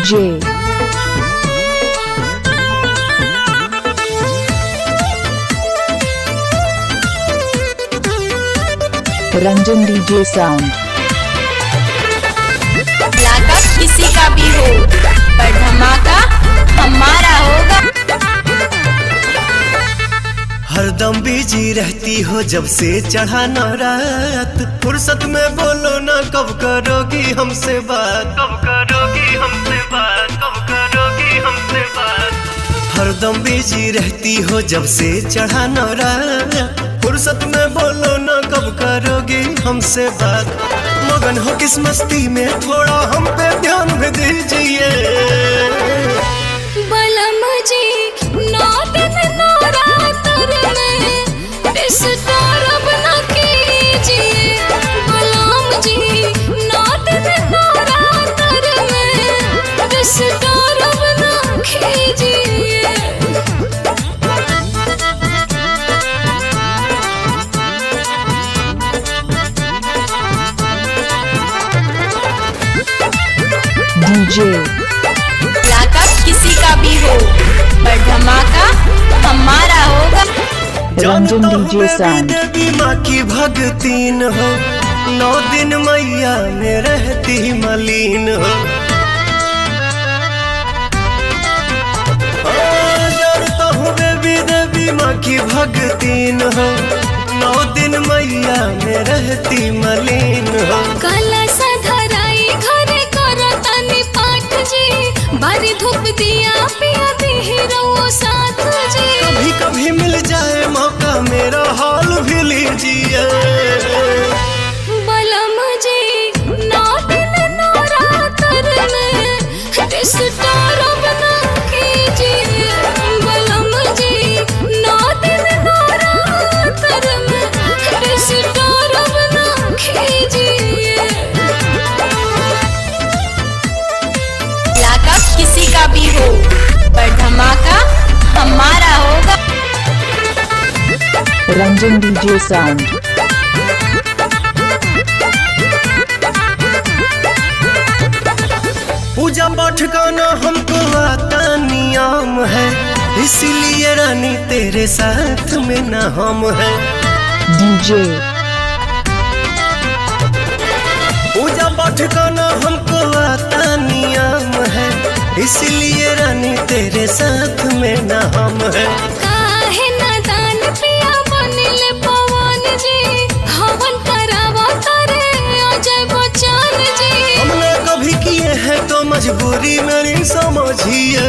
DJ Ranjan DJ sound. लाका किसी का भी हो पर धमाका हमारा होगा। हरदम बिजी रहती हो जब से चढ़ा न रात, फुर्सत में बोलो ना कब करोगी हमसे बात, कब करोगी हमसे बात, कब करोगी हमसे बात। हरदम बिजी रहती हो जब से चढ़ा न रात, फुर्सत में बोलो ना कब करोगी हमसे बात। मगन हो किस मस्ती में थोड़ा हम पे ध्यान भी दीजिए। बलम जी नौ दिन नवरात्र में डिस्टर्ब न कीजिए। बलम जी नौ दिन नवरात्र में डिस्टर्ब न कीजिए। DJ लाका किसी का भी हो पर धमाका हमारा होगा। Ranjan DJ sound. देवी माँ की भगतीन हो, 9 दिन मैया में रहती मलीन हो। जानता हूँ देवी माँ की भगतीन हो, 9 दिन मैया में रहती मलीन हो। कलश धराई घरे करतानी पाठ जी, बारी धूप दिया पिया बिहरो साथ जी। कभी कभी मिल जाए मौका मेरा हाल भी लीजिए। बलम जी 9 दिन नवरात्र में डिस्टर्ब न कीजिए। बलम जी 9 दिन नवरात्र में डिस्टर्ब न कीजिए। लाका किसी का भी हो पर धमाका हमारा होगा। Ranjan DJ sound. पूजा पाठ का ना हमको आता नियम है, इसलिए रानी तेरे साथ में ना हम है। DJ पूजा पाठ का ना हमको आता नियम है, इसलिए रानी तेरे साथ में ना हम है। काहे नादान पिया बनिले पवन जी, हवन करावो तारे अजय बच्चन जी। हमने कभी किए हैं तो मजबूरी मेरी समझिए।